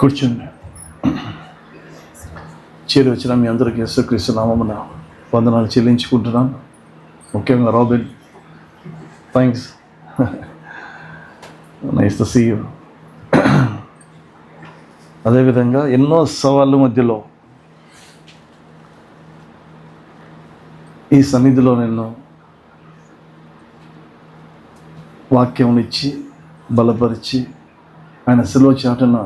కూర్చుండి. చేరి వచ్చిన మీ అందరికీ యేసుక్రీస్తు నామమున వందనాలు చెల్లించుకుంటున్నాను. ముఖ్యంగా Robin, thanks, nice to see you. అదేవిధంగా ఎన్నో సవాళ్ళ మధ్యలో ఈ సన్నిధిలో నేను వాక్యంనిచ్చి బలపరిచి ఆయన శిలువ చాటున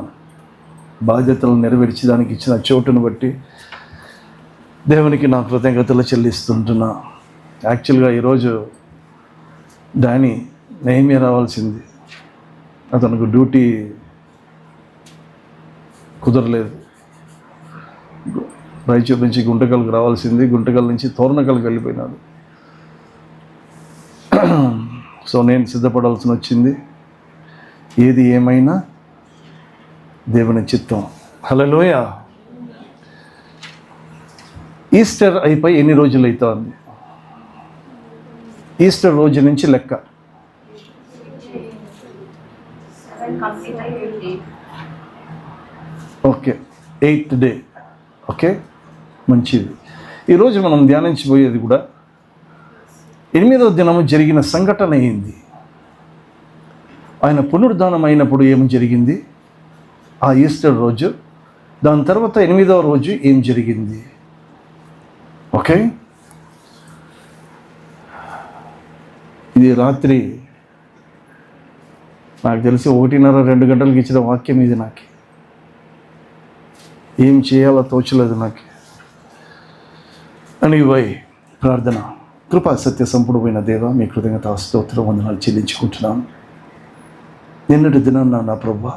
బాధ్యతలు నెరవేర్చి దానికి ఇచ్చిన చోటును బట్టి దేవునికి నా కృతజ్ఞతలు చెల్లిస్తుంటున్నా. యాక్చువల్గా ఈరోజు డానీ నేమే రావాల్సింది, అతనికి డ్యూటీ కుదరలేదు. రాయచూరు నుంచి గుంటకల్కి రావాల్సింది, గుంటకల్ నుంచి తోరణకల్కి వెళ్ళిపోయినాడు. సో నేను సిద్ధపడాల్సి వచ్చింది. ఏది ఏమైనా దేవుని చిత్తం. హల్లెలూయా. ఈస్టర్ అయిపోయి ఎన్ని రోజులు అవుతుంది? ఈస్టర్ రోజు నుంచి లెక్క. Okay, 8th day. ఓకే, మంచిది. ఈరోజు మనం ధ్యానించబోయేది కూడా 8వ దినము జరిగిన సంఘటన ఏంది, ఆయన పునరుద్ధానం అయినప్పుడు ఏం జరిగింది, ఆ ఈస్టర్ రోజు, దాని తర్వాత 8వ రోజు ఏం జరిగింది. ఓకే, ఇది రాత్రి నాకు తెలిసి 1:30-2 గంటలకు ఇచ్చిన వాక్యం ఇది. నాకు ఏం చేయాలో తోచలేదు నాకు. అనివై ప్రార్థన. కృపా సత్య సంపూర్ణమైన దేవ, మీ కృతజ్ఞత స్తోత్రం వందనాలు చెల్లించుకుంటున్నాను. నిన్నటి దినాన్న నా ప్రభువా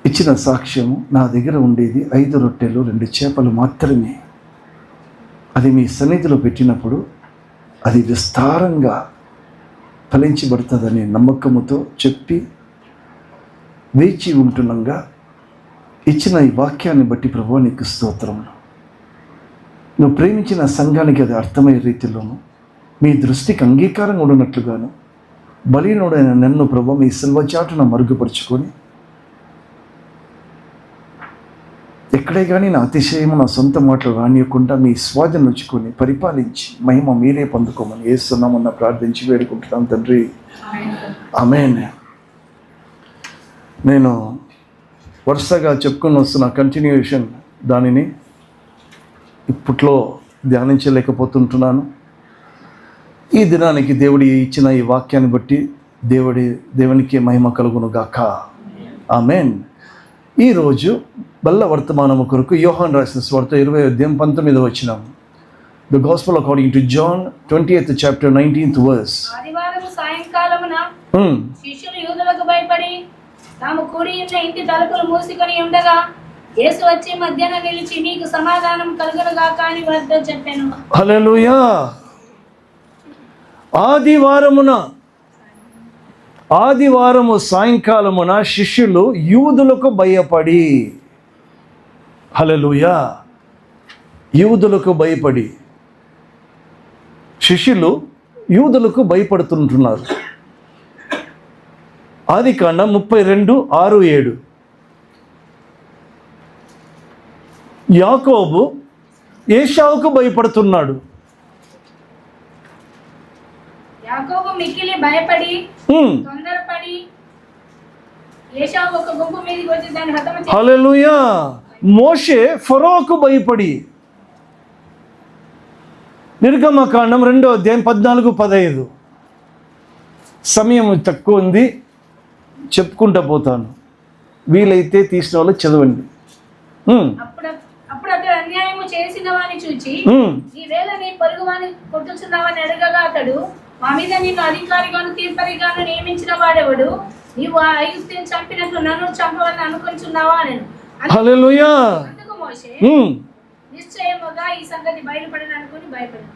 ఇచ్చిన సాక్ష్యము, నా దగ్గర ఉండేది 5 రొట్టెలు 2 చేపలు మాత్రమే. అది మీ సన్నిధిలో పెట్టినప్పుడు అది విస్తారంగా ఫలించబడుతుందనే నమ్మకముతో చెప్పి వేచి ఉంటున్నాగా ఇచ్చిన ఈ వాక్యాన్ని బట్టి ప్రభువా నీకు స్తోత్రం. నువ్వు ప్రేమించిన సంఘానికి అది అర్థమయ్యే రీతిలోను, మీ దృష్టికి అంగీకారంగా ఉన్నట్లుగాను బలీనుడైన నన్ను ప్రభువా మీ సిలువ చాటున మరుగుపరుచుకొని, ఎక్కడే కానీ నా అతిశయము నా సొంత మాటలు రానియకుండా మీ స్వాధీనం ఉంచుకొని పరిపాలించి మహిమ మీరే పొందుకోమని యేసునామమున ప్రార్థించి వేడుకుంటున్నాను తండ్రి, ఆమేన్. నేను వరుసగా చెప్పుకొని వస్తున్న కంటిన్యూషన్ దానిని ఇప్పట్లో ధ్యానించలేకపోతుంటున్నాను. ఈ దినానికి దేవుడి ఇచ్చిన ఈ వాక్యాన్ని బట్టి దేవునికి మహిమ కలుగును గాక, ఆమేన్. ఈరోజు బల్ల వర్తమానము కొరకు యోహాను రాసిన సువార్త 20:19 వచ్చినాం. The gospel according to John 20th chapter 19th verse. ఆదివారము సాయంకాలమున శిష్యులు యూదులకు భయపడి తాము కూడి ఉన్న ఇంటి తలుపులు మూసుకొని ఉండగా యేసు వచ్చి మధ్యన నిలిచి నీకు సమాధానం కలుగును గాక అని వారితో చెప్పాను. హల్లెలూయా. ఆదివారము సాయంకాలమున శిష్యులు యూదులకు భయపడి, హల్లెలూయా, యూదులకు భయపడి, శిష్యులు యూదులకు భయపడుతుంటున్నారు. ఆదికాండం 32:6-7. యాకోబు ఏశావుకు భయపడుతున్నాడు. యాకోబు మిక్కిలి భయపడి తొందరపడి ఏశావు ఒక గుంపు మీదకి వచ్చి దాన్ని హతము చేసి, హల్లెలూయా. మోషే ఫరోకు భయపడి, నిర్గమకాండం 2వ అధ్యాయం 14-15. సమయం తక్కువ ఉంది, చెప్పుకుంటా పోతాను, వీలైతే తీసిన వాళ్ళు చదవండి. అప్పుడు అతడు అన్యాయము చేసిన వాని చూచి ఈవేళ నీ పొరుగు వాని కొట్టుచున్నావని అడగగా అతడు, మా మీద నిన్ను అధికారిగాను తీర్పరిగాను నియమించిన వాడెవడు? నీవు ఆ ఐగుప్తుని చంపినట్లు నన్ను చంపవాలని అనుకుంటున్నావా అని. హల్లెలూయా. అందుకు మోషే నిశ్చయముగా ఈ సంగతి బయలుపడని అనుకుని భయపడి.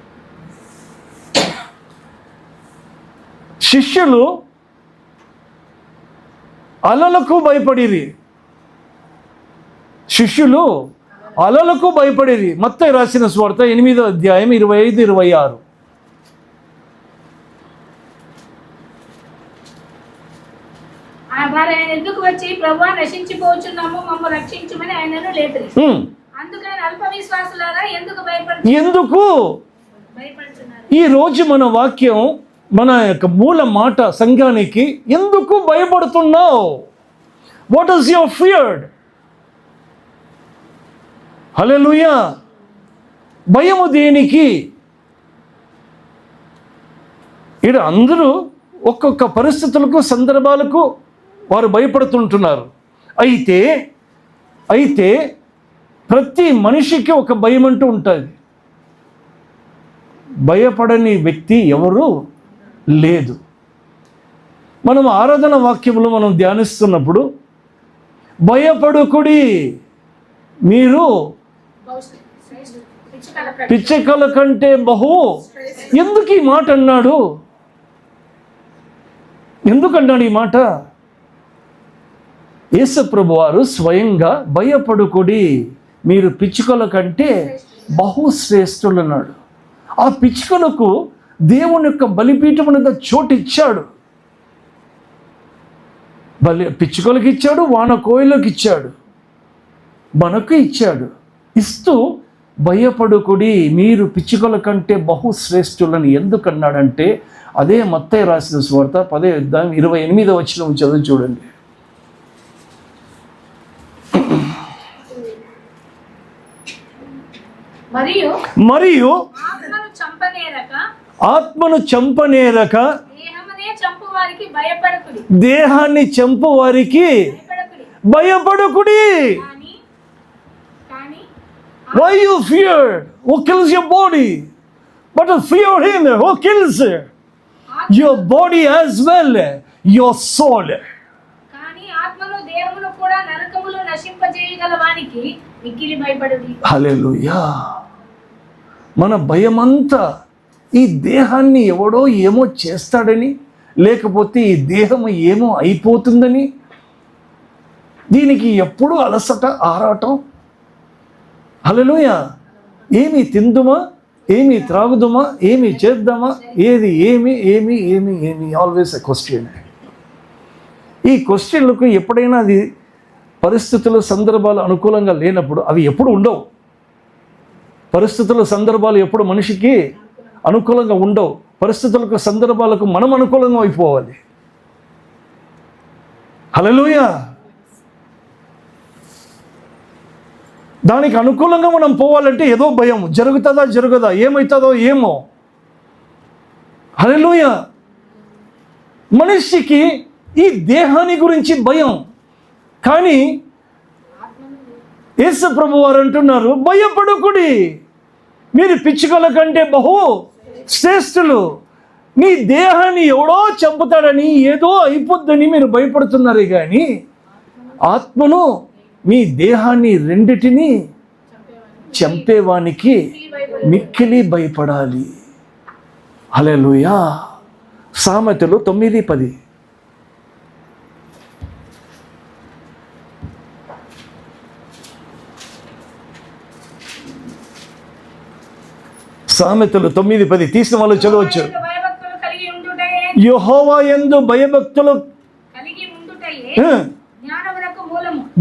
శిష్యులు అలలకు భయపడిరి. మత్తయి రాసిన సువార్త 8వ అధ్యాయం 25-26. వారు ఆయన ఎందుకు వచ్చి ప్రభువా నశించిపోతున్నాము మమ్మల్ని రక్షించమని ఆయనను లేపరి. అందుకని అల్ప విశ్వాసులారా ఎందుకు భయపడుతున్నారు? ఈ రోజు మన వాక్యం, మన యొక్క మూల మాట సంఘానికి, ఎందుకు భయపడుతున్నావు? What is your feared? Hallelujah. భయము దేనికి? ఇక్కడ అందరూ ఒక్కొక్క పరిస్థితులకు, సందర్భాలకు వారు భయపడుతుంటున్నారు. అయితే ప్రతి మనిషికి ఒక భయం అంటూ ఉంటుంది. భయపడని వ్యక్తి ఎవరు లేదు. మనం ఆరాధన వాక్యములు మనం ధ్యానిస్తున్నప్పుడు భయపడుకుడి, మీరు పిచ్చుకల కంటే బహు. ఎందుకు ఈ మాట అన్నాడు? ఎందుకన్నాడు ఈ మాట? యేసు ప్రభు వారు స్వయంగా భయపడుకుడి, మీరు పిచ్చుకల కంటే బహుశ్రేష్ఠులు అన్నాడు. ఆ పిచ్చుకలకు దేవుని యొక్క బలిపీఠం మీద చోటు ఇచ్చాడు. పిచ్చుకలకు ఇచ్చాడు, వాన కోయిలకు ఇచ్చాడు, మనకు ఇచ్చాడు. ఇస్తూ భయపడుకుడి, మీరు పిచ్చుకల కంటే బహుశ్రేష్ఠులని ఎందుకన్నాడంటే, అదే మత్తయి రాసిన సువార్త 10:28 వచనం చదువు చూడండి. మరియు ఆత్మను చంపనేరక దేహాన్ని చంపు వారికి భయపడకుడి. Why you fear? Who kills your body? But to fear him who kills your body as well, your soul. హల్లెలూయా. మన భయమంతా ఈ దేహాన్ని ఎవడో ఏమో చేస్తాడని, లేకపోతే ఈ దేహం ఏమో అయిపోతుందని, దీనికి ఎప్పుడు అలసట, ఆరాటం. హల్లెలూయా. ఏమి తిందుమా, ఏమి త్రాగుదుమా, ఏమి చేద్దామా, ఏమి ఆల్వేస్ ఎ క్వశ్చన్. ఈ క్వశ్చన్లకు ఎప్పుడైనా అది పరిస్థితులు, సందర్భాలు అనుకూలంగా లేనప్పుడు అవి ఎప్పుడు ఉండవు. పరిస్థితులు, సందర్భాలు ఎప్పుడు మనిషికి అనుకూలంగా ఉండవు. పరిస్థితులకు, సందర్భాలకు మనం అనుకూలంగా అయిపోవాలి. హల్లెలూయా. దానికి అనుకూలంగా మనం పోవాలంటే ఏదో భయం, జరుగుతుందా ఏమవుతుందో ఏమో. హల్లెలూయా. మనిషికి ఈ దేహాన్ని గురించి భయం. కానీ యేసు ప్రభు వారు అంటున్నారు, భయపడకుడి, మీరు పిచ్చుకల కంటే బహు శ్రేష్ఠులు. మీ దేహాన్ని ఎవడో చంపుతాడని, ఏదో అయిపోద్దని మీరు భయపడుతున్నారు, కానీ ఆత్మను, మీ దేహాన్ని రెండిటిని చంపేవానికి మిక్కిలి భయపడాలి. హల్లెలూయా. సామెతలు 9:10. సామెతలు 9:10 తీసిన వాళ్ళు చదవచ్చు. యెహోవా యందు భయభక్తులు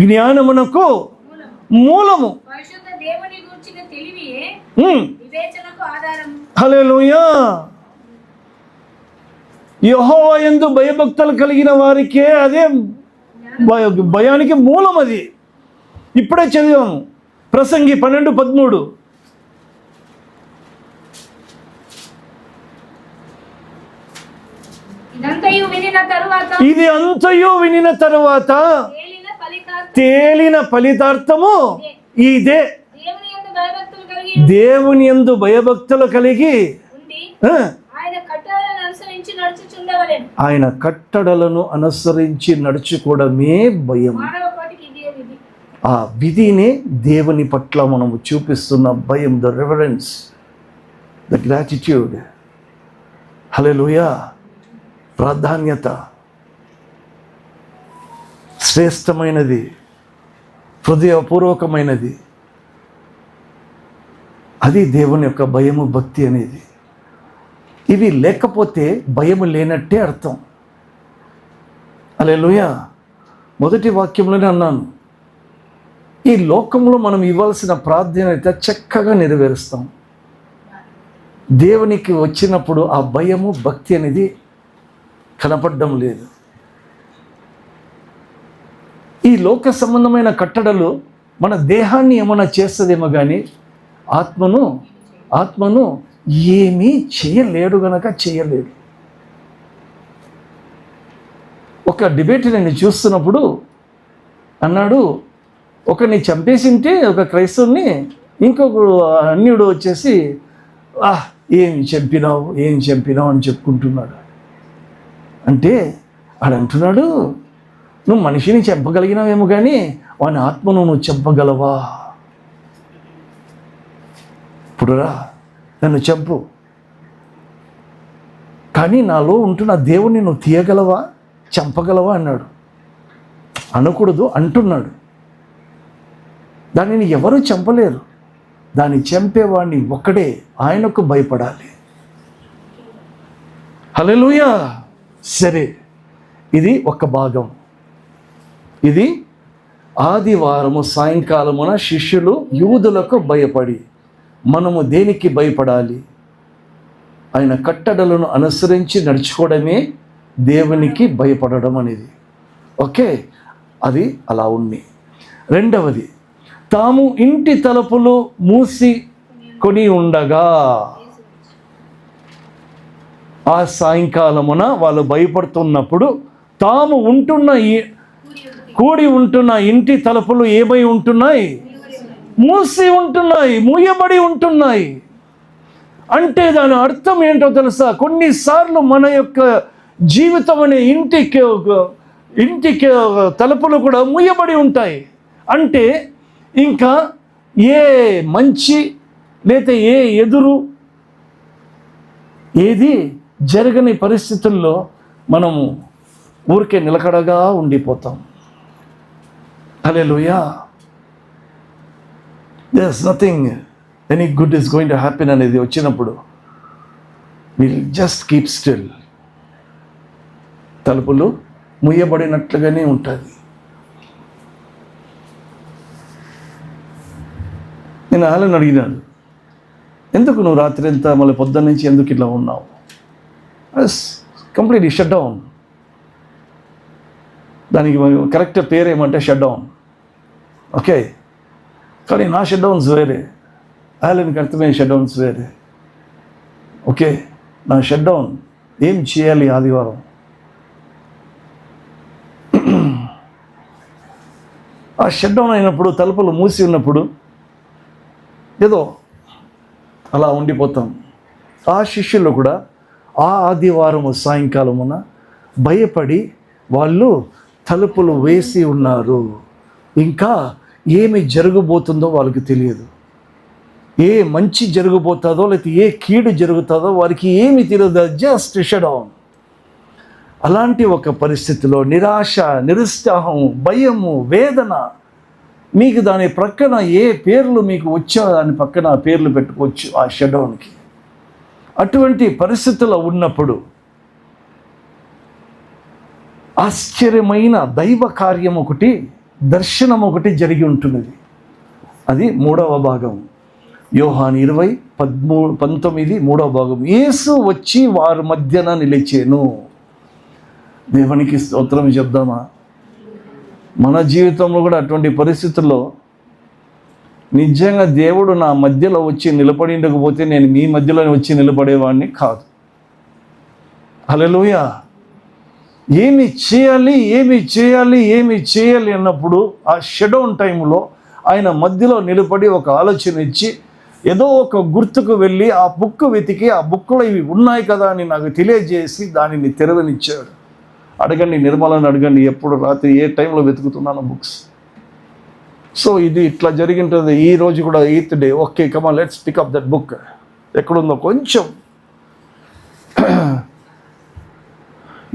జ్ఞానమునకు మూలము. హల్లెలూయా. యెహోవా యందు భయభక్తులు కలిగిన వారికే అదే భయానికి మూలం. అది ఇప్పుడే చదివాము, ప్రసంగి 12:13. ఇది అంతయు వినిన తరువాత తేలిన ఫలితార్థము ఇదే, దేవుని యందు భయభక్తులు కలిగి ఆయన కట్టడలను అనుసరించి నడుచుకోవడమే భయం. ఆ విధినే దేవుని పట్ల మనము చూపిస్తున్న భయం, ద రెవరెన్స్, ద గ్రాటిట్యూడ్. హల్లెలూయా. ప్రాధాన్యత, శ్రేష్టమైనది, హృదయపూర్వకమైనది. అది దేవుని యొక్క భయము, భక్తి అనేది. ఇవి లేకపోతే భయము లేనట్టే అర్థం. హల్లెలూయా. మొదటి వాక్యంలోనే అన్నాను, ఈ లోకంలో మనం ఇవ్వాల్సిన ప్రాధాన్యత చక్కగా నెరవేరుస్తాం. దేవునికి వచ్చినప్పుడు ఆ భయము భక్తి అనేది కనపడడం లేదు. ఈ లోక సంబంధమైన కట్టడలు మన దేహాన్ని ఏమైనా చేస్తుందేమో కానీ ఆత్మను ఏమీ చేయలేడు గనక చేయలేడు. ఒక డిబేట్ నేను చూస్తున్నప్పుడు అన్నాడు, ఒకరిని చంపేసింటే ఒక క్రైస్తవుని ఇంకొక అన్యుడు వచ్చేసి ఏం చంపినావు అని చెప్పుకుంటున్నాడు. అంటే వాడు అంటున్నాడు, నువ్వు మనిషిని చంపగలిగినావేమో కానీ వాని ఆత్మను నువ్వు చంపగలవా? ఇప్పుడురా నన్ను చంపు, కానీ నాలో ఉంటున్న దేవుణ్ణి నువ్వు తీయగలవా, చంపగలవా అన్నాడు. అనకూడదు అంటున్నాడు. దానిని ఎవరూ చంపలేరు, దాన్ని చంపేవాడిని ఒక్కడే, ఆయనకు భయపడాలి. హల్లెలూయా. సరే, ఇది ఒక భాగం. ఇది ఆదివారము సాయంకాలమున శిష్యులు యూదులకు భయపడి, మనము దేనికి భయపడాలి? ఆయన కట్టడలను అనుసరించి నడుచుకోవడమే దేవునికి భయపడడం అనేది. ఓకే, అది అలా ఉంది. రెండవది, తాము ఇంటి తలుపులు మూసికొని ఉండగా, ఆ సాయంకాలమున వాళ్ళు భయపడుతున్నప్పుడు తాము కూడి ఉంటున్న ఇంటి తలుపులు ఏమై ఉంటున్నాయి? మూసి ఉంటున్నాయి, మూయబడి ఉంటున్నాయి. అంటే దాని అర్థం ఏంటో తెలుసా? కొన్నిసార్లు మన యొక్క జీవితం అనే ఇంటికి తలుపులు కూడా మూయబడి ఉంటాయి. అంటే ఇంకా ఏ మంచి లేదా ఏ ఎదురు ఏది జరగని పరిస్థితుల్లో మనము ఊరికే నిలకడగా ఉండిపోతాం. హల్లెలూయా. there's nothing any good is going to happen అనేది వచ్చినప్పుడు we'll just keep still. తలుపులు ముయ్యబడినట్లుగానే ఉంటుంది. నేను ఆలను అడిగినాను, ఎందుకు నువ్వు రాత్రి ఎంత మళ్ళీ పొద్దున్న నుంచి ఎందుకు ఇట్లా ఉన్నావు? Completely shut down. దానికి కరెక్ట్ పేరు ఏమంటే షట్ డౌన్. ఓకే, కానీ నా షట్ డౌన్స్ వేరే, ఆలన్కి అర్థమైన షట్ డౌన్స్ వేరే. ఓకే, నా షట్ డౌన్ ఏం చేయాలి? ఆదివారం ఆ షట్ డౌన్ అయినప్పుడు, తలుపులు మూసి ఉన్నప్పుడు ఏదో అలా ఉండిపోతాం. ఆ శిష్యులు కూడా ఆ ఆదివారము సాయంకాలమున భయపడి వాళ్ళు తలుపులు వేసి ఉన్నారు. ఇంకా ఏమి జరగబోతుందో వాళ్ళకి తెలియదు. ఏ మంచి జరగబోతుందో లేకపోతే ఏ కీడు జరుగుతుందో వారికి ఏమి తెలియదు. Just shut down. అలాంటి ఒక పరిస్థితిలో నిరాశ, నిరుత్సాహం, భయము, వేదన, మీకు దాని ప్రక్కన ఏ పేర్లు మీకు వచ్చో దాని పక్కన పేర్లు పెట్టుకోవచ్చు ఆ షట్ డౌన్కి. అటువంటి పరిస్థితుల్లో ఉన్నప్పుడు ఆశ్చర్యమైన దైవ కార్యం ఒకటి, దర్శనం ఒకటి జరిగి ఉంటున్నది. అది 3వ భాగం, యోహాను 20:19 3వ భాగం. యేసు వచ్చి వారి మధ్యన నిలిచెను. దేవునికి స్తోత్రం చెప్దామా? మన జీవితంలో కూడా అటువంటి పరిస్థితుల్లో నిజంగా దేవుడు నా మధ్యలో వచ్చి నిలబడిండకపోతే నేను మీ మధ్యలో వచ్చి నిలబడేవాడిని కాదు. హల్లెలూయా. ఏమి చేయాలి అన్నప్పుడు ఆ షట్ డౌన్ టైంలో ఆయన మధ్యలో నిలబడి ఒక ఆలోచన ఇచ్చి ఏదో ఒక గుర్తుకు వెళ్ళి ఆ బుక్ వెతికి ఆ బుక్లో ఇవి ఉన్నాయి కదా అని నాకు తెలియజేసి దానిని తెరవనిచ్చాడు. అడగండి, నిర్మలని అడగండి, ఎప్పుడు రాత్రి ఏ టైంలో వెతుకుతున్నాను బుక్స్. సో ఇది ఇట్లా జరిగింటుంది. ఈ రోజు కూడా 8th day. Okay, come on, let's pick up that book. ఎక్కడుందో కొంచెం.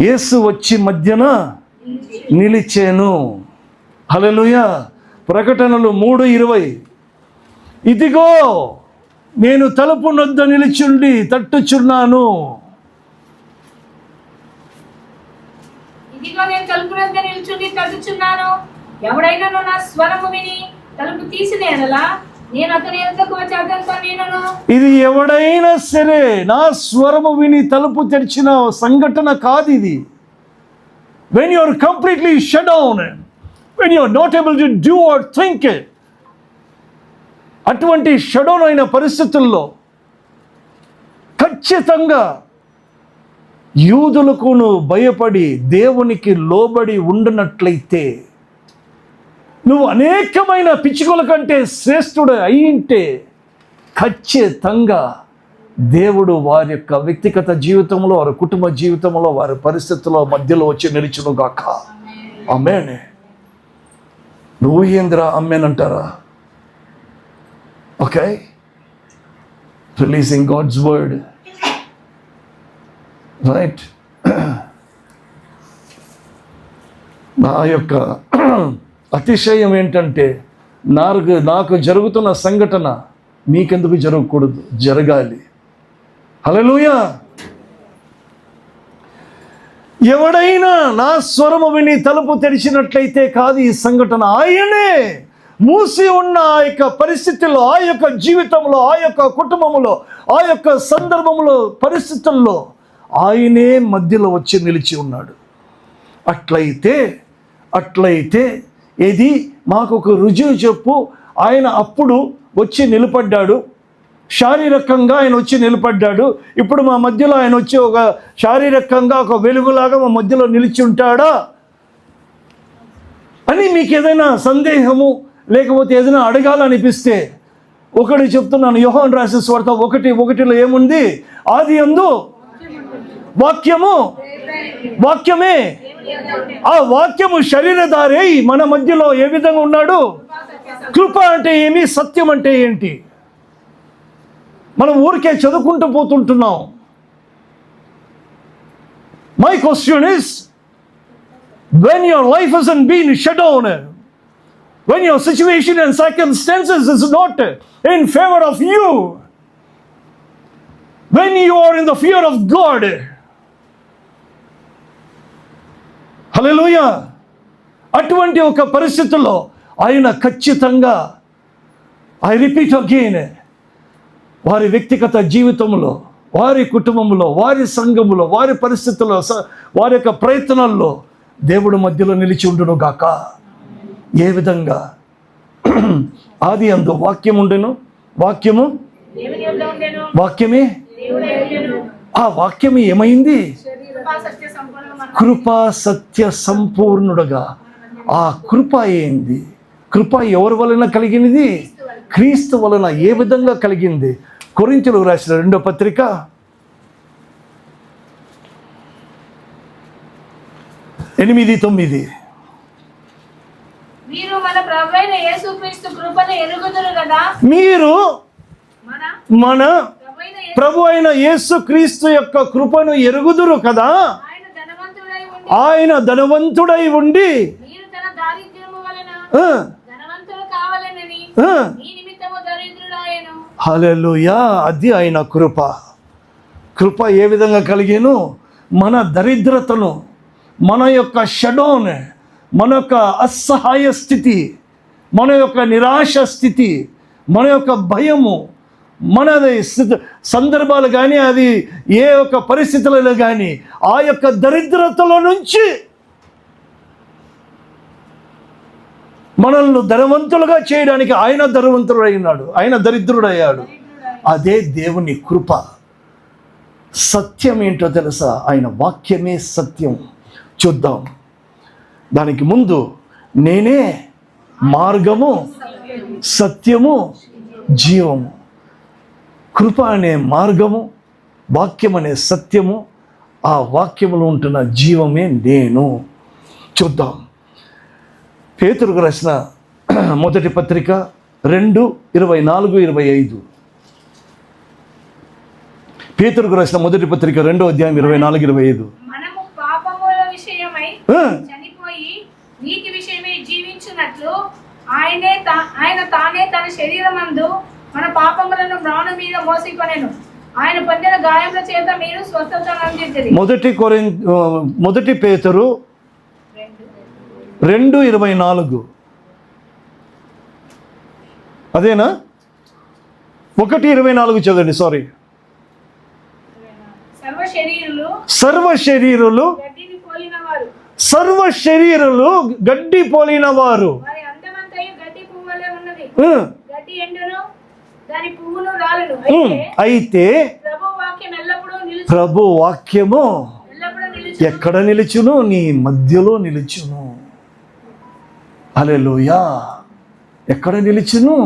యేసు వచ్చి మధ్యన నిలిచేను. హల్లెలూయా. ప్రకటనలు 3:20. ఇదిగో నేను తలుపు నొద్ద నిలిచుండి తట్టుచున్నాను. ఇదిగో నేను తలుపు వద్ద నిల్చుండి తట్టుచున్నాను. ఎవడైనా నా స్వరము విని తలుపు తీసిన ఎడల నేను అతని యొద్దకు వచ్చి అతనితో నేనును. ఇది ఎవడైనా సరే నా స్వరము విని తలుపు తెరిచిన సంఘటన కాదు ఇది. When you are completely shut down, when you are not able to do or think, అటువంటి షట్ డౌన్ అయిన పరిస్థితుల్లో ఖచ్చితంగా యూదులకు నువ్వు భయపడి దేవునికి లోబడి ఉండనట్లయితే, నువ్వు అనేకమైన పిచ్చుకల కంటే శ్రేష్ఠుడు అయింటే, ఖచ్చితంగా దేవుడు వారి యొక్క వ్యక్తిగత జీవితంలో, వారి కుటుంబ జీవితంలో, వారి పరిస్థితుల్లో మధ్యలో వచ్చి నిలిచునుగాక. ఆమేన్. నువ్వు ఏందిరా ఆమేన్ అంటారా? Okay, releasing God's word, right. నా యొక్క అతిశయం ఏంటంటే, నాకు జరుగుతున్న సంఘటన మీకెందుకు జరగకూడదు? జరగాలి. హల్లెలూయా. ఎవడైనా నా స్వరము విని తలుపు తెరిచినట్లయితే కాదు ఈ సంఘటన, ఆయనే మూసి ఉన్న ఆ యొక్క పరిస్థితుల్లో, ఆ యొక్క జీవితంలో, ఆ యొక్క కుటుంబంలో, ఆ యొక్క సందర్భంలో, పరిస్థితుల్లో ఆయనే మధ్యలో వచ్చి నిలిచి ఉన్నాడు. అట్లయితే ఇది మాకు ఒక రుజువు చెప్పు. ఆయన అప్పుడు వచ్చి నిలబడ్డాడు, శారీరకంగా ఆయన వచ్చి నిలబడ్డాడు. ఇప్పుడు మా మధ్యలో ఆయన వచ్చి ఒక శారీరకంగా ఒక వెలుగులాగా మా మధ్యలో నిలిచి ఉంటాడా అని మీకు ఏదైనా సందేహము లేకపోతే ఏదైనా అడగాలనిపిస్తే ఒకటి చెప్తున్నాను. యోహాను రాసిన సువార్త 1:1 ఏముంది? ఆది యందు వాక్యమే, ఆ వాక్యము శరీరధారై మన మధ్యలో ఏ విధంగా ఉన్నాడు? కృప అంటే ఏమి? సత్యం అంటే ఏంటి? మనం ఊరికే చదువుకుంటూ పోతుంటున్నాం. My question is, when your life hasn't been shut down, when your situation and circumstances is not in favor of you, when you are in the fear of God, హల్లెలూయా, అటువంటి ఒక పరిస్థితుల్లో ఆయన ఖచ్చితంగా, ఐ రిపీట్ అగైన్, వారి వ్యక్తిగత జీవితంలో, వారి కుటుంబంలో, వారి సంఘములో, వారి పరిస్థితుల్లో, వారి యొక్క ప్రయత్నాల్లో దేవుడు మధ్యలో నిలిచి ఉండును గాక. ఏ విధంగా? ఆది యందు వాక్యం ఉండెను, వాక్యమే, ఆ వాక్యమే ఏమైంది? కృపా సత్య సంపూర్ణుడుగా. ఆ కృప ఏంది? కృప ఎవరి వలన కలిగినది? క్రీస్తు వలన. ఏ విధంగా కలిగింది? కొరింథీయులకు రాసిన 2వ పత్రిక 8:9. మీరు మన ప్రభువైన యేసుక్రీస్తు కృపను ఎరుగుదురు కదా. మీరు మన ప్రభు అయిన యేసుక్రీస్తు యొక్క కృపను ఎరుగుదురు కదా. ఆయన ధనవంతుడై ఉండి మీరు తన దారిద్ర్యము వలన ధనవంతుడు కావాలనని మీ నిమిత్తము దరిద్రుడాయెను. హల్లెలూయా. అది ఆయన కృప. కృప ఏ విధంగా కలిగేను? మన దరిద్రతను, మన యొక్క షడౌన్, మన యొక్క అసహాయ స్థితి, మన యొక్క నిరాశ స్థితి, మన యొక్క భయము, మనది సందర్భాలు కానీ, అది ఏ యొక్క పరిస్థితులలో కానీ, ఆ యొక్క దరిద్రతలో నుంచి మనల్ని ధనవంతులుగా చేయడానికి ఆయన ధనవంతుడు అయినాడు, ఆయన దరిద్రుడయ్యాడు. అదే దేవుని కృప. సత్యం ఏంటో తెలుసా? ఆయన వాక్యమే సత్యం. చూద్దాం. దానికి ముందు, నేనే మార్గము, సత్యము, జీవము. కృప అనే మార్గము, వాక్యం అనే సత్యము, ఆ వాక్యములో ఉంటున్న జీవమే నేను. చూద్దాం. పేతురుకు రాసిన మొదటి పత్రిక 2:24-25. పేతురుకు రాసిన మొదటి పత్రిక 2వ అధ్యాయం 24-25. మనము పాపముల విషయమై చనిపోయి నీతి విషయమై జీవించున్నట్లు ఆయన తానే తన శరీరమందు మన పాపములను మ్రాను మీద మోసికొనెను. ఆయన పొందిన గాయముల చేత మీరు స్వస్థత పొందితిరి. మొదటి పేతురు 2:24 అదేనా? 1:24 చదవండి. సారీ. సర్వ శరీరులు గడ్డి పోలిన వారు, అయితే ప్రభు వాక్యము ఎక్కడ నిలుచును? నీ మధ్యలో నిలుచును. హల్లెలూయా. ఎక్కడ నిలుచును?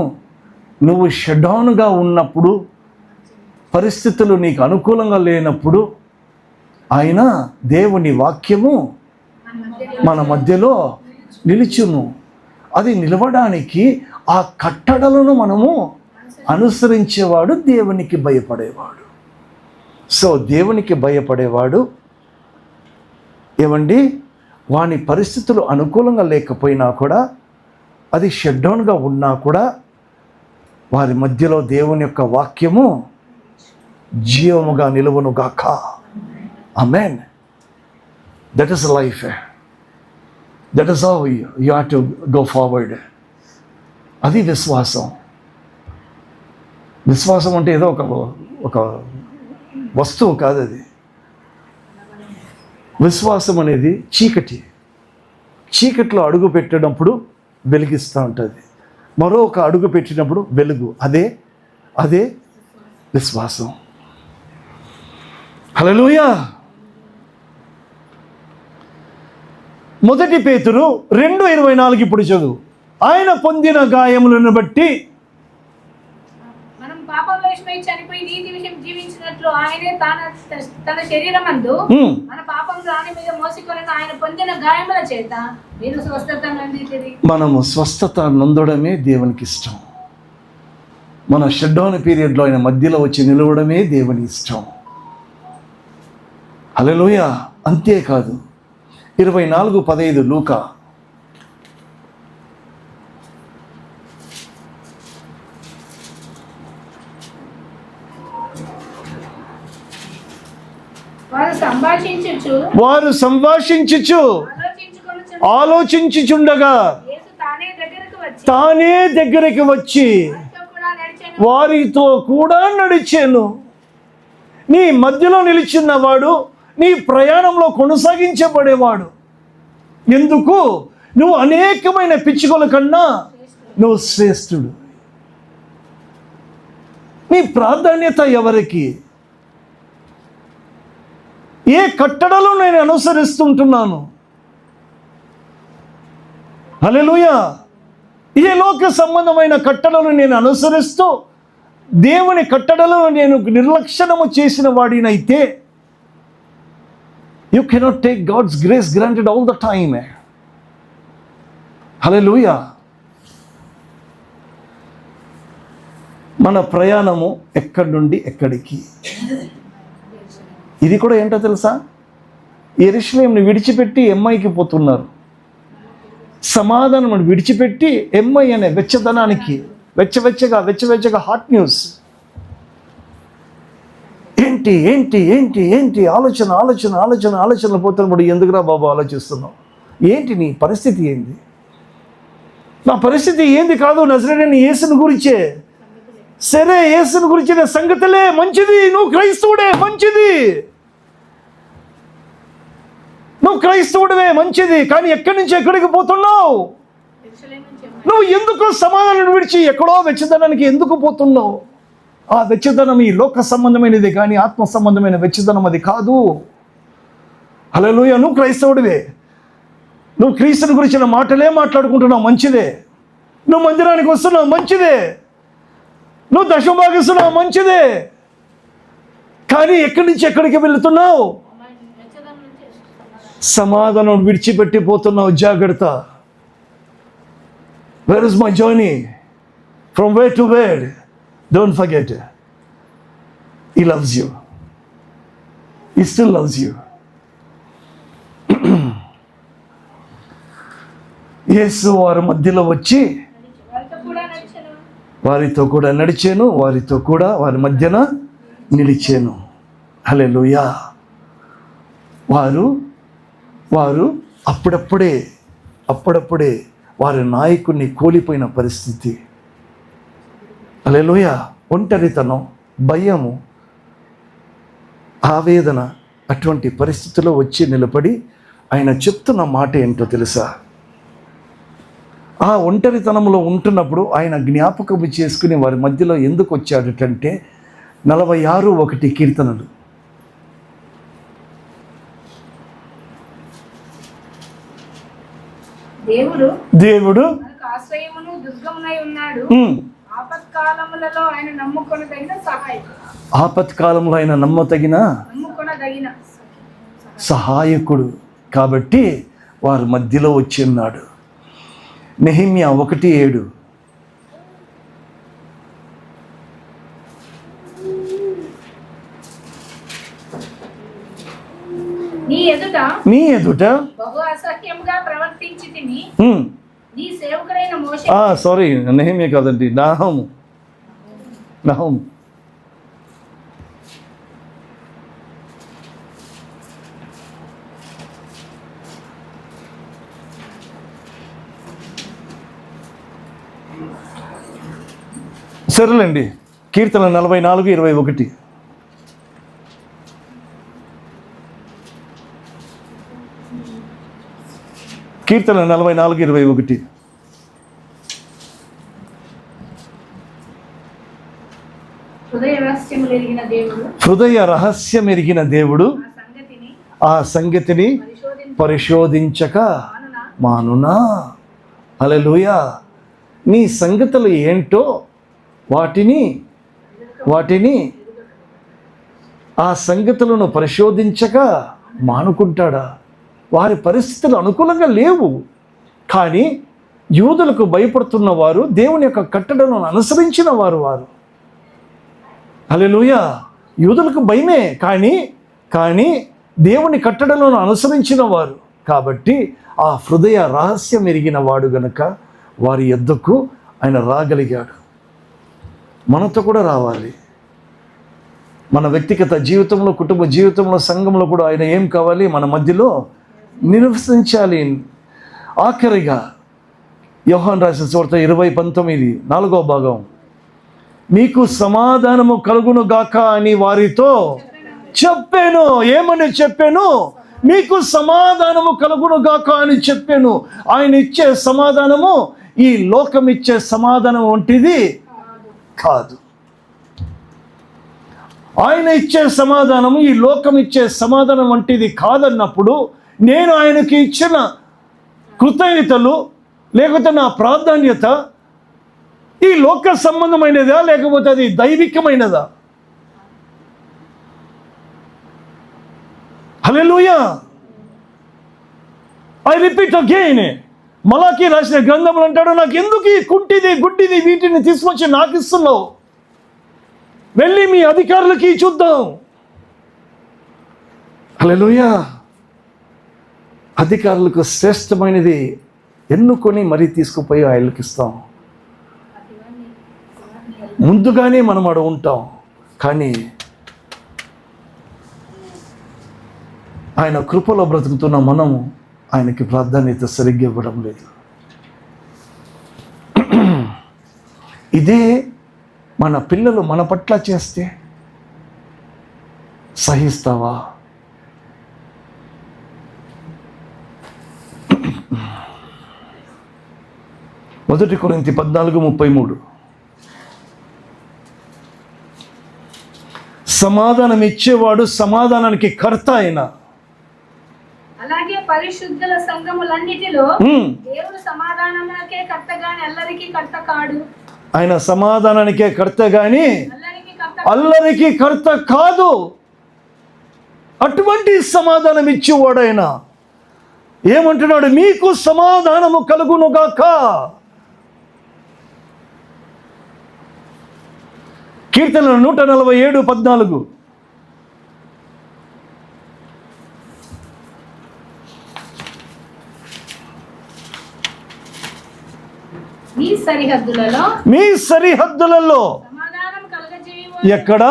నువ్వు షట్డౌన్గా ఉన్నప్పుడు, పరిస్థితులు నీకు అనుకూలంగా లేనప్పుడు ఆయన దేవుని వాక్యము మన మధ్యలో నిలుచును. అది నిలవడానికి ఆ కట్టడలను మనము అనుసరించేవాడు దేవునికి భయపడేవాడు. సో దేవునికి భయపడేవాడు ఏమండి, వాని పరిస్థితులు అనుకూలంగా లేకపోయినా కూడా, అది షట్డౌన్గా ఉన్నా కూడా, వారి మధ్యలో దేవుని యొక్క వాక్యము జీవముగా నిలువను గాక. Amen. That is life. That is how you have to go forward. అది విశ్వాసం. విశ్వాసం అంటే ఏదో ఒక వస్తువు కాదు. అది విశ్వాసం అనేది చీకట్లో అడుగు పెట్టినప్పుడు వెలిగిస్తూ ఉంటుంది, మరొక అడుగు పెట్టినప్పుడు వెలుగు. అదే విశ్వాసం. హల్లెలూయా. 1 పేతురు 2:24 ఇప్పుడు చదువు. ఆయన పొందిన గాయములను బట్టి చనిపోయి నీతి విషయం జీవించినట్లు ఆయనే తన శరీరమందు మన పాపం రాని మీద మోసికొనిన ఆయన పొందిన గాయముల చేత నేను స్వస్థత నొందితిని. మనము స్వస్థత నొందడమే దేవునికి ఇష్టం. మన షట్డౌన్ పీరియడ్లో ఆయన మధ్యలో వచ్చి నిలవడమే దేవుని ఇష్టం. హల్లెలూయా. అంతేకాదు 24:15 లూకా. వారు సంభాషించుచు ఆలోచించుచుండగా తానే దగ్గరికి వచ్చి వారితో కూడా నడిచాను. నీ మధ్యలో నిలిచినవాడు నీ ప్రయాణంలో కొనసాగించబడేవాడు. ఎందుకు? నువ్వు అనేకమైన పిచ్చుకల కన్నా నువ్వు శ్రేష్ఠుడు. నీ ప్రాధాన్యత ఎవరికి? ఏ కట్టడలో నేను అనుసరిస్తుంటున్నాను? హల్లెలూయా. ఏ లోక సంబంధమైన కట్టడలను నేను అనుసరిస్తూ దేవుని కట్టడలను నేను నిర్లక్ష్యము చేసిన వాడినైతే, you cannot take God's grace granted all the time. Hallelujah. మన ప్రయాణము ఎక్కడి నుండి ఎక్కడికి? ఇది కూడా ఏంటో తెలుసా? యెరూషలేమును విడిచిపెట్టి ఎంఐకి పోతున్నారు. సమాధానం విడిచిపెట్టి ఎంఐ అనే వెచ్చదనానికి, వెచ్చవెచ్చగా హాట్ న్యూస్. ఏంటి ఏంటి ఏంటి ఏంటి ఆలోచనలు పోతున్నప్పుడు, ఎందుకురా బాబు ఆలోచిస్తున్నావు? ఏంటి నీ పరిస్థితి? ఏంది నా పరిస్థితి? ఏంది కాదు, నజరేయుడైన యేసుని గురించే. సరే, యేసుని గురించిన సంగతులే మంచిది. నువ్వు క్రైస్తవుడే, మంచిది. నువ్వు క్రైస్తవుడివే, మంచిది. కానీ ఎక్కడి నుంచి ఎక్కడికి పోతున్నావు? నువ్వు ఎందుకు సమాధానం విడిచి ఎక్కడో వెచ్చదనానికి ఎందుకు పోతున్నావు? ఆ వెచ్చదనం ఈ లోక సంబంధమైనది కానీ ఆత్మ సంబంధమైన వెచ్చదనం అది కాదు. హల్లెలూయా. నువ్వు క్రైస్తవుడివే. నువ్వు క్రీస్తుని గురించిన మాటలే మాట్లాడుకుంటున్నావు, మంచిదే. నువ్వు మందిరానికి వస్తున్నావు, మంచిదే. నువ్వు దశమభాగిస్తున్నావు, మంచిదే. కానీ ఎక్కడి నుంచి ఎక్కడికి వెళుతున్నావు? సమాధానం విడిచిపెట్టిపోతున్నావు. జాగ్రత్త. Where is my journey? From where to where? Don't forget, he loves you. He still loves you. యేసు వారి మధ్యలో వచ్చి వారితో కూడా నడిచాను, వారితో కూడా వారి మధ్యన నిలిచాను. హల్లెలూయా. వారు అప్పుడప్పుడే అప్పుడప్పుడే వారి నాయకుడిని కోల్పోయిన పరిస్థితి. హల్లెలూయా. ఒంటరితనం, భయము, ఆవేదన అటువంటి పరిస్థితిలో వచ్చి నిలబడి ఆయన చెప్తున్న మాట ఏంటో తెలుసా? ఆ ఒంటరితనంలో ఉంటున్నప్పుడు ఆయన జ్ఞాపకం చేసుకుని వారి మధ్యలో ఎందుకు వచ్చాడటంటే 46:1 కీర్తనలు. దేవుడు మనకు ఆశ్రయమును దుర్గమునై ఉన్నాడు. ఆపత్కాలములలో ఆయన నమ్ముకొనదగిన సహాయకుడు. ఆపత్కాలంలో ఆయన నమ్మదగిన సహాయకుడు కాబట్టి వారి మధ్యలో వచ్చి ఉన్నాడు. నెహెమ్యా 1:7. నీ ఎదుట బహు అసహ్యముగా ప్రవర్తించితిని. నీ సేవకుడైన మోషే సారీ, నెహెమ్యా కాదండి, నాహము. సరేలేండి, కీర్తన 44:21. కీర్తన 44:21. హృదయ రహస్యం ఎరిగిన దేవుడు ఆ సంగతిని పరిశోధించక మానునా. హల్లెలూయా. నీ సంగతులు ఏంటో వాటిని ఆ సంగతులను పరిశోధించక మానుకుంటాడా? వారి పరిస్థితులు అనుకూలంగా లేవు, కానీ యూదులకు భయపడుతున్న వారు, దేవుని యొక్క కట్టడలను అనుసరించిన వారు. హల్లెలూయా. యూదులకు భయమే, కానీ దేవుని కట్టడలను అనుసరించిన వారు కాబట్టి ఆ హృదయ రహస్యం ఎరిగిన వాడు గనుక వారి యొద్దకు ఆయన రాగలిగాడు. మనతో కూడా రావాలి. మన వ్యక్తిగత జీవితంలో, కుటుంబ జీవితంలో, సంఘంలో కూడా ఆయన ఏం కావాలి? మన మధ్యలో నివసించాలి. ఆఖరిగా యోహాను రాసిన సువార్త 20:19 4వ భాగం, మీకు సమాధానము కలుగును గాక అని వారితో చెప్పాను. ఏమని చెప్పాను? మీకు సమాధానము కలుగును గాక అని చెప్పాను. ఆయన ఇచ్చే సమాధానము ఈ లోకం ఇచ్చే సమాధానం వంటిది కాదు. ఆయన ఇచ్చే సమాధానము ఈ లోకం ఇచ్చే సమాధానం వంటిది కాదన్నప్పుడు నేను ఆయనకి ఇచ్చిన కృతజ్ఞతలు లేకపోతే నా ప్రాధాన్యత ఈ లోక సంబంధమైనదా లేకపోతే అది దైవికమైనదా? హల్లెలూయా. ఐ రిపీట్ అగైన్, మలాకీ రాసిన గ్రంథంలో అంటాడు, నాకు ఎందుకు ఈ కుంటిది గుడ్డిది వీటిని తీసుకొచ్చి నాకు ఇస్తున్నావు? వెళ్ళి మీ అధికారులకి చూద్దాం. హల్లెలూయా. అధికారులకు శ్రేష్టమైనది ఎన్నుకొని మరీ తీసుకుపోయి ఆయనకి ఇస్తాం. ముందుగానే మనం అక్కడ ఉంటాం, కానీ ఆయన కృపలో బ్రతుకుతున్న మనము ఆయనకి ప్రాధాన్యత సరిగ్గా ఇవ్వడం లేదు. ఇదే మన పిల్లలు మన పట్ల చేస్తే సహిస్తావా? మొదటి కొరింథీ 14:33. సమాధానం ఇచ్చేవాడు సమాధానానికి కర్త అయిన, అలాగే పరిశుద్ధుల సంఘములన్నిటిలో దేవుడు సమాధానానికే కర్త గాని అల్లరికి కర్త కాడు. ఆయన సమాధానానికే కర్త గాని అల్లరికి కర్త కాదు. అటువంటి సమాధానం ఇచ్చేవాడైనా ఏమంటున్నాడు? మీకు సమాధానము కలుగునుగాక. కీర్తన 147:14. మీ సరిహద్దులలో ఎక్కడ?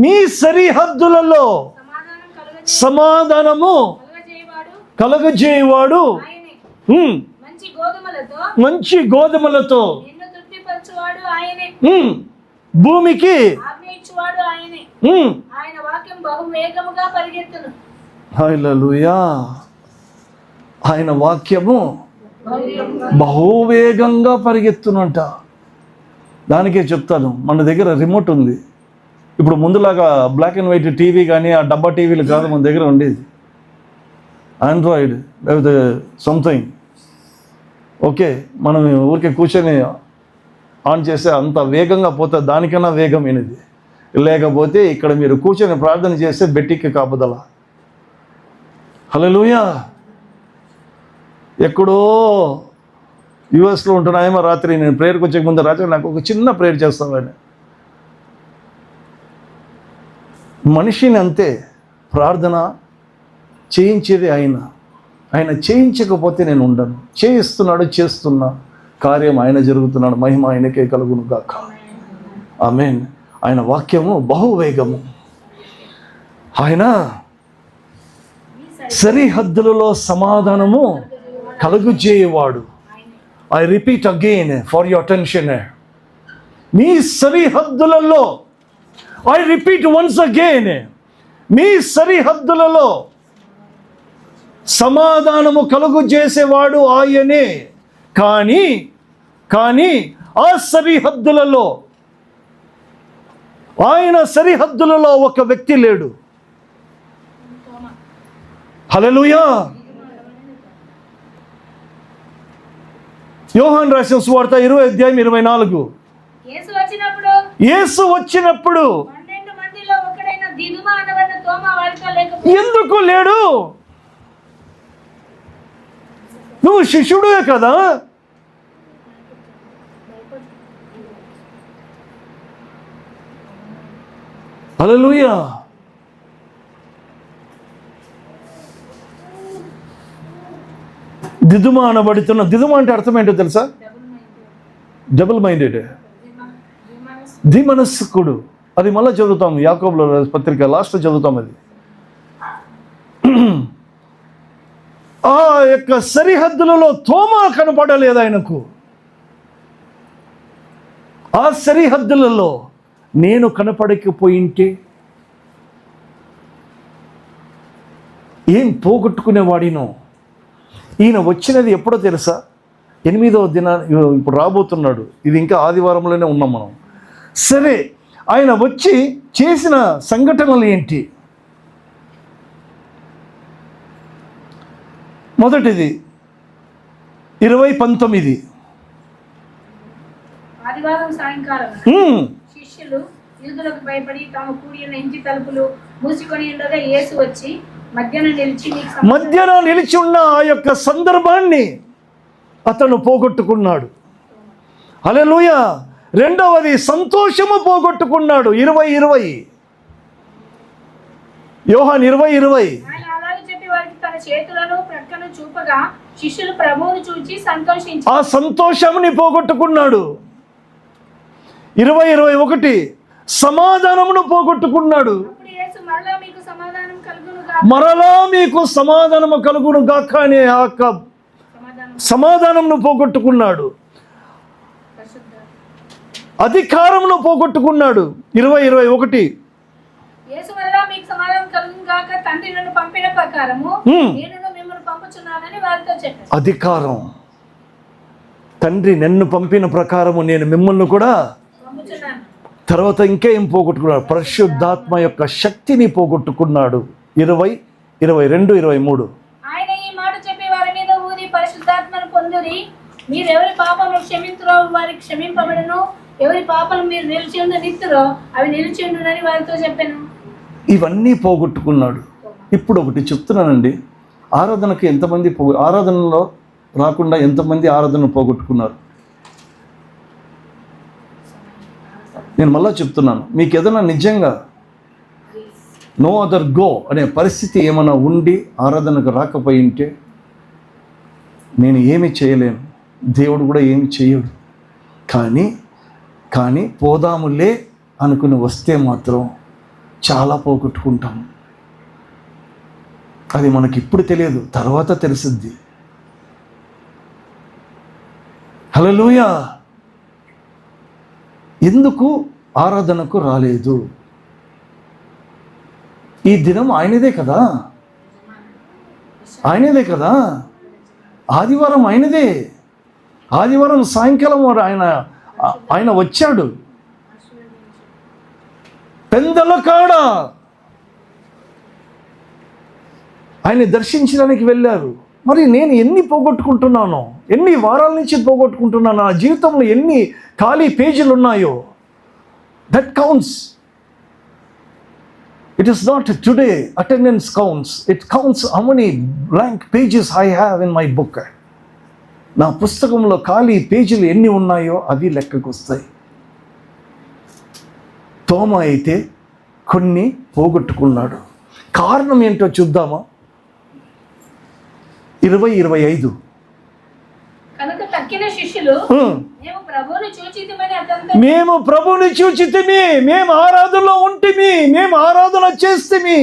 మీ సరిహద్దులలో సమాధానము కలగజేయవాడు మంచి గోధుమలతో మంచి గోధుమలతో నిన్ను తృప్తిపరచువాడు ఆయనే. భూమికి ఆజ్ఞ ఇచ్చువాడు ఆయనే. ఆయన వాక్యం బహు వేగముగా పరిగెత్తును. హల్లెలూయా. ఆయన వాక్యము బహువేగంగా పరిగెత్తునంట. దానికే చెప్తాను, మన దగ్గర రిమోట్ ఉంది. ఇప్పుడు ముందులాగా బ్లాక్ అండ్ వైట్ టీవీ కానీ ఆ డబ్బా టీవీలు కాదు మన దగ్గర ఉండేది. ఆండ్రాయిడ్ లేకపోతే సంథింగ్. ఓకే, మనం ఊరికే కూర్చొని ఆన్ చేస్తే అంత వేగంగా పోతే దానికన్నా వేగమైనది. లేకపోతే ఇక్కడ మీరు కూర్చొని ప్రార్థన చేస్తే బెట్టికి కాపుదల. హల్లెలూయా. ఎక్కడో యుఎస్లో ఉంటున్నాయేమో, రాత్రి నేను ప్రేయర్కి వచ్చే ముందు రాత్రి నాకు ఒక చిన్న ప్రేయర్ చేస్తాను. మనిషిని అంతే, ప్రార్థన చేయించేది ఆయన చేయించకపోతే నేను ఉండను. చేయిస్తున్నాడు, చేస్తున్నా, కార్యం ఆయన జరుగుతున్నాడు. మహిమ ఆయనకే కలుగును గాక. ఆమేన్. ఆయన వాక్యము బహువేగము. ఆయన సరిహద్దులలో సమాధానము కలుగుచేయవాడు. I repeat again for your attention. మీ సరిహద్దులలో, ఐ రిపీట్ వన్స్ అగైన్, మీ సరిహద్దులలో సమాధానము కలుగు చేసేవాడు ఆయనే. కానీ ఆ సరిహద్దులలో, ఆయన సరిహద్దులలో ఒక వ్యక్తి లేడు. హల్లెలూయా. యోహాను రాసిన సువార్త 20:24. యేసు వచ్చినప్పుడు ఎందుకు లేడు? నువ్వు శిష్యుడే కదా. హల్లెలూయా. దిదుమ అనబడుతున్న, దిదుమ అంటే అర్థం ఏంటో తెలుసా? డబుల్ మైండెడ్, ద్విమనస్కుడు. అది మళ్ళీ చదువుతాం యాకోబుల పత్రిక లాస్ట్ చదువుతాం. అది ఆ యొక్క సరిహద్దులలో తోమా కనపడలేదు ఆయనకు. ఆ సరిహద్దులలో నేను కనపడకపోయింటే ఏం పోగొట్టుకునేవాడినో. ఈయన వచ్చినది ఎప్పుడో తెలుసా? 8వ దినాన్ని ఇప్పుడు రాబోతున్నాడు. ఇది ఇంకా ఆదివారంలోనే ఉన్నాం మనం. సరే, ఆయన వచ్చి చేసిన సంఘటనలు ఏంటి? మొదటిది 20:19. ఆదివారం సాయంకాలం శిష్యులు యూదులకు భయపడి తాము కూడి ఉన్న ఇంటి తలుపులు మూసుకొని ఉండగా యేసు వచ్చి మధ్యన నిలిచి ఉన్న ఆ యొక్క సందర్భాన్ని అతను పోగొట్టుకున్నాడు. హల్లెలూయా. రెండవది సంతోషము పోగొట్టుకున్నాడు. 20:20 యోహాను 20:20. ఆయన అలాగే చెప్పి వారికి తన చేతులను ప్రక్కన చూపగా శిష్యులు ప్రభువును చూచి సంతోషించారు. ఆ సంతోషముని పోగొట్టుకున్నాడు. 20:21 సమాధానమును పోగొట్టుకున్నాడు. మరలా మీకు సమాధానము కలుగును గాక అనే ఆ సమాధానమును పోగొట్టుకున్నాడు. అధికారమును పోగొట్టుకున్నాడు. 20:21 యేసు వల్ల మీకు సమాధానం కలుగును గాక, తండ్రి నన్ను పంపిన ప్రకారము నేను మిమ్మల్ని పంపుచున్నానని వారితో చెప్పాడు. అధికారం, తండ్రి నన్ను పంపిన ప్రకారము నేను మిమ్మల్ని కూడా పంపుచున్నాను. తర్వాత ఇంకేం పోగొట్టుకున్నాడు? పరిశుద్ధాత్మ యొక్క శక్తిని పోగొట్టుకున్నాడు. 20:22-23 ఆయన ఈ మాట చెప్పి వారి మీద ఊది పరిశుద్ధాత్మను పొందురి. మీరు ఎవరి పాపములు క్షమింతురో వారికి క్షమింపబడును, ఎవరి పాపలు మీరు నిలిచి నిత్తురో అవి నిలిచి ఉండునని వారితో చెప్పాను. ఇవన్నీ పోగొట్టుకున్నాడు. ఇప్పుడు ఒకటి చెప్తున్నానండి, ఆరాధనకు ఎంతమంది ఆరాధనలో రాకుండా ఎంతమంది ఆరాధనను పోగొట్టుకున్నారు? నేను మళ్ళా చెప్తున్నాను, మీకు ఏదైనా నిజంగా నో అదర్ గో అనే పరిస్థితి ఏమైనా ఉండి ఆరాధనకు రాకపోయి ఉంటే నేను ఏమి చేయలేను, దేవుడు కూడా ఏమి చేయడు. కానీ పోదాములే అనుకుని వస్తే మాత్రం చాలా పోగొట్టుకుంటాం. అది మనకి ఇప్పుడు తెలియదు, తర్వాత తెలుసుద్ది. హల్లెలూయా. ఎందుకు ఆరాధనకు రాలేదు? ఈ దినం ఆయనదే కదా, ఆయనదే కదా. ఆదివారం ఆయనదే. ఆదివారం సాయంకాలం ఆయన వచ్చాడు. పెందల కాడ ఆయన దర్శించడానికి వెళ్ళారు. మరి నేను ఎన్ని పోగొట్టుకుంటున్నానో, ఎన్ని వారాల నుంచి పోగొట్టుకుంటున్నాను, నా జీవితంలో ఎన్ని ఖాళీ పేజీలు ఉన్నాయో. That counts. It is not today attendance counts. It counts how many blank pages I have in my book. నా పుస్తకంలో ఖాళీ పేజీలు ఎన్ని ఉన్నాయో అవి లెక్కకు వస్తాయి. తోమ అయితే కొన్ని పోగొట్టుకున్నాడు. కారణం ఏంటో చూద్దామా? 20-25. కనుక తక్కిన శిష్యులు మేము ప్రభువుని చూచితిమి, మేము ఆరాధనలో ఉంటిమి, మేము ఆరాధన చేస్తిమి.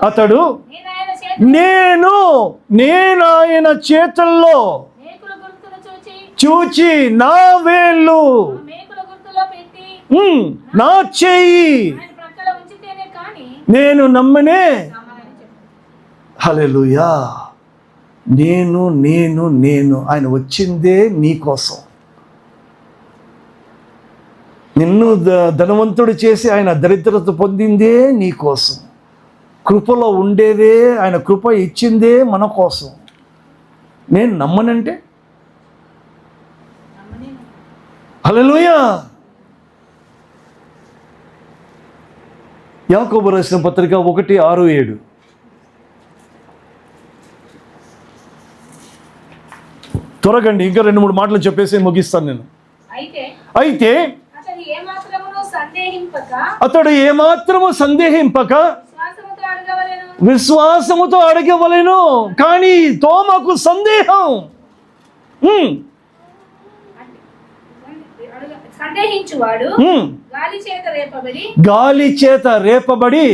అతడు నేను ఆయన చేతుల్లో చూచి నా వేళ్ళు నా చేయి నేను నమ్మనే. హల్లెలూయా. నేను ఆయన వచ్చిందే నీ కోసం. నిన్ను ధనవంతుడు చేసి ఆయన దరిద్రత పొందిందే నీ కోసం. కృపలో ఉండేదే, ఆయన కృప ఇచ్చిందే మన కోసం. నేను నమ్మనంటే హల్లెలూయా. యాకోబు రాసిన పత్రిక 1:6-7. త్వరగండి, ఇంకా 2-3 మాటలు చెప్పేసి ముగిస్తాను నేను. అయితే అతడు ఏమాత్రము సందేహింపక విశ్వాసముతో అడగవలెను. కానీ తోమకు సందేహం. సందేహించువాడు గాలి చేత రేపబడి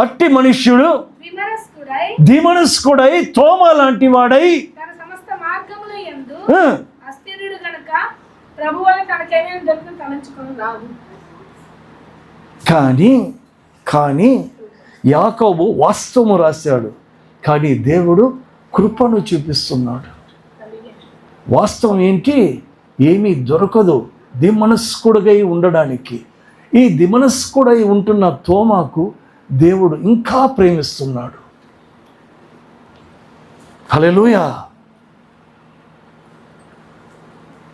అట్టి మనుష్యుడు దిమనస్కుడై తోమ లాంటి వాడై కానీ యాకోబు వాస్తవము రాశాడు, కానీ దేవుడు కృపను చూపిస్తున్నాడు. వాస్తవం ఏంటి? ఏమీ దొరకదు దిమనస్కుడై ఉండడానికి. ఈ దిమనస్కుడై ఉంటున్న తోమాకు దేవుడు ఇంకా ప్రేమిస్తున్నాడు. హల్లెలూయా.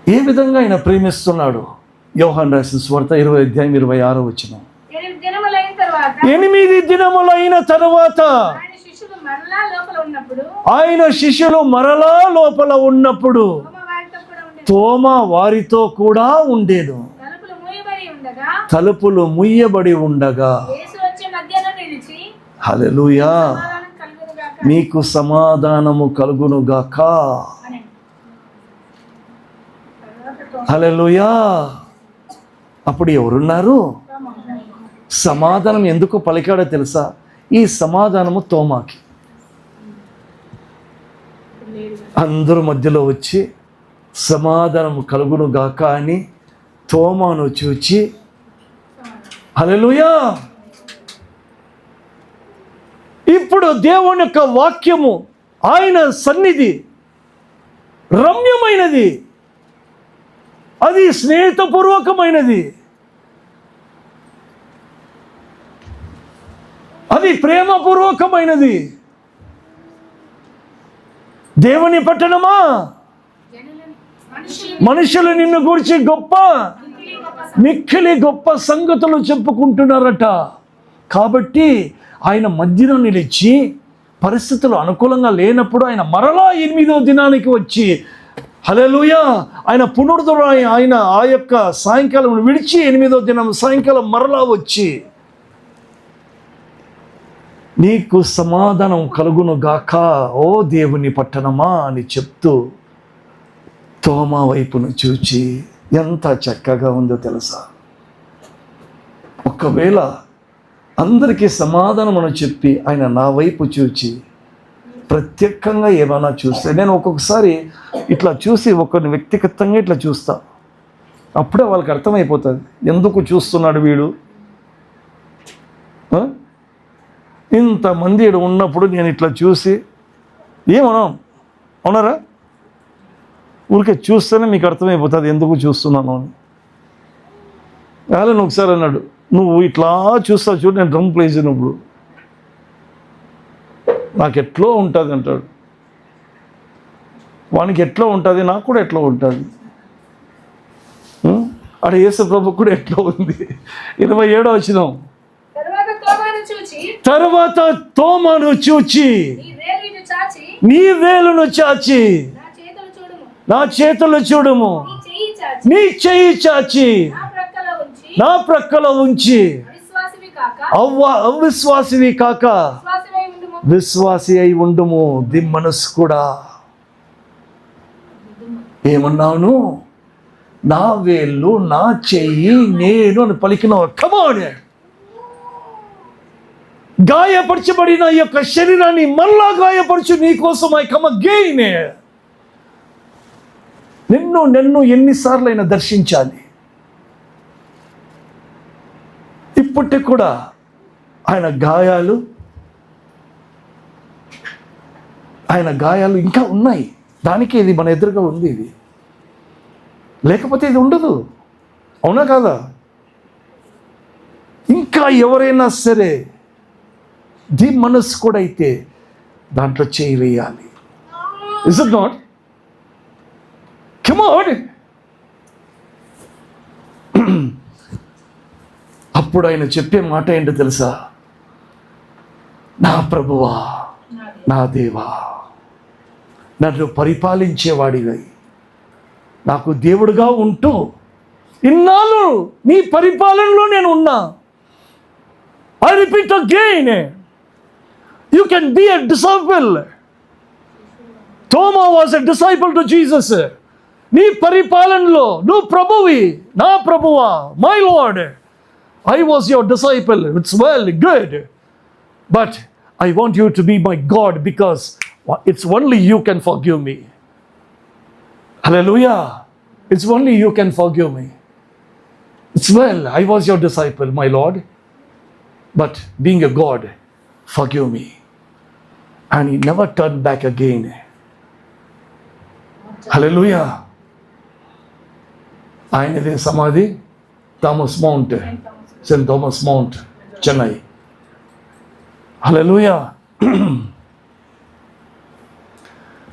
ఏ విధంగా ఆయన ప్రేమిస్తున్నాడు? యోహాను రాసిన సువార్త 20:26. 8 దినములైన తరువాత ఆయన శిష్యులు మరలా లోపల ఉన్నప్పుడు తోమ వారితో కూడా ఉండేను. తలుపులు ముయ్యబడి ఉండగా హల్లెలూయా, మీకు సమాధానము కలుగునుగాక. హల్లెలూయా. అప్పుడు ఎవరున్నారు? సమాధానం ఎందుకు పలికాడో తెలుసా? ఈ సమాధానము తోమాకి. అందరూ మధ్యలో వచ్చి సమాధానము కలుగునుగాక అని తోమాను చూచి హల్లెలూయా. ఇప్పుడు దేవుని యొక్క వాక్యము, ఆయన సన్నిధి రమ్యమైనది, అది స్నేహితపూర్వకమైనది, అది ప్రేమపూర్వకమైనది. దేవుని పట్టణమా, మనుషులు నిన్ను గూర్చి మిక్కిలి గొప్ప సంగతులు చెప్పుకుంటున్నారట. కాబట్టి ఆయన మధ్యలో నిలిచి పరిస్థితులు అనుకూలంగా లేనప్పుడు ఆయన మరలా 8వ దినానికి వచ్చి హల్లెలూయా, ఆయన పునరుద్ధరణ, ఆయన ఆ యొక్క సాయంకాలం విడిచి 8వ దినం సాయంకాలం మరలా వచ్చి నీకు సమాధానం కలుగును గాక ఓ దేవుని పట్టణమా అని చెప్తూ తోమా వైపును చూచి ఎంత చక్కగా ఉందో తెలుసా? ఒకవేళ అందరికీ సమాధానం మనం చెప్పి ఆయన నా వైపు చూచి ప్రత్యేకంగా ఏమైనా చూస్తే, నేను ఒక్కొక్కసారి ఇట్లా చూసి ఒకరిని వ్యక్తిగతంగా ఇట్లా చూస్తా, అప్పుడే వాళ్ళకి అర్థమైపోతుంది ఎందుకు చూస్తున్నాడు వీడు. ఇంతమంది ఇక్కడ ఉన్నప్పుడు నేను ఇట్లా చూసి ఏమన్నా అవునారా, ఊరికే చూస్తేనే మీకు అర్థమైపోతుంది ఎందుకు చూస్తున్నాను అని. వాళ్ళని ఒకసారి అన్నాడు, నువ్వు ఇట్లా చూస్తావు చూడు, నేను డ్రమ్ ప్లే చేసినప్పుడు నాకు ఎట్లో ఉంటుంది అంటాడు. వానికి ఎట్లా ఉంటుంది, నాకు కూడా ఎట్లా ఉంటుంది. అక్కడ యేసు ప్రభు కూడా ఎట్లా ఉంది. 27వ వచనం, తర్వాత తోమాను చూచి నీ వేలును చాచి నా చేతులు చూడుము, నీ చెయ్యి చాచి నా ప్రక్కలో ఉంచి అవిశ్వాసివి కాక విశ్వాసి అయి ఉండుము. దిమ్మనసు కూడా ఏమన్నాను, నా వేళ్ళు నా చెయ్యి నేను అని పలికిన కమాన్. గాయపరచబడిన ఈ యొక్క శరీరాన్ని మళ్ళా గాయపరచు నీ కోసం ఐ కమ్ అగైన్. నిన్ను ఎన్నిసార్లు అయినా దర్శించాలి. ఇప్పటికి కూడా ఆయన గాయాలు ఇంకా ఉన్నాయి. దానికి ఇది మన ఎదురుగా ఉంది. ఇది లేకపోతే ఇది ఉండదు. అవునా కాదా? ఇంకా ఎవరైనా సరే మనసు కూడా అయితే దాంట్లో చేయి వేయాలి. Is it not? Come on. అప్పుడు ఆయన చెప్పే మాట ఏంటో తెలుసా? నా ప్రభువా, నా దేవా, నన్ను పరిపాలించేవాడిగా నాకు దేవుడుగా ఉంటూ ఇన్నాళ్ళు నీ పరిపాలనలో నేను ఉన్నా. I repeat again, you can be a disciple. Thomas was a disciple to Jesus. నీ పరిపాలనలో నువ్వు ప్రభువి, నా ప్రభువా, my Lord, I was your disciple. It's well, good. But I want you to be my God because it's only you can forgive me. Hallelujah. It's only you can forgive me. It's well, I was your disciple, my Lord. But being a God, forgive me. And he never turned back again. Hallelujah. ఆయనదే సమాధి Thomas Mount, Saint Thomas Mount, Chennai. Hallelujah.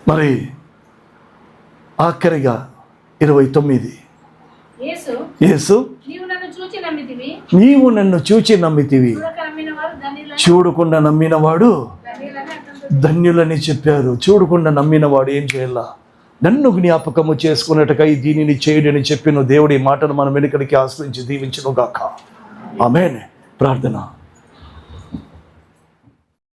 మరి ఆఖరిగా 29, యేసు నీవు నన్ను చూచి నమ్మితివి, చూడకుండా నమ్మినవాడు ధన్యులని చెప్పారు. చూడకుండా నమ్మినవాడు ఏం చేయాల? నన్ను జ్ఞాపకము చేసుకున్నట్టుకై దీనిని చేయడని చెప్పిన దేవుడి మాటను మనం వెనుకడికి ఆశ్రయించి దీవించును గాక. ఆమేన్. ప్రార్థన.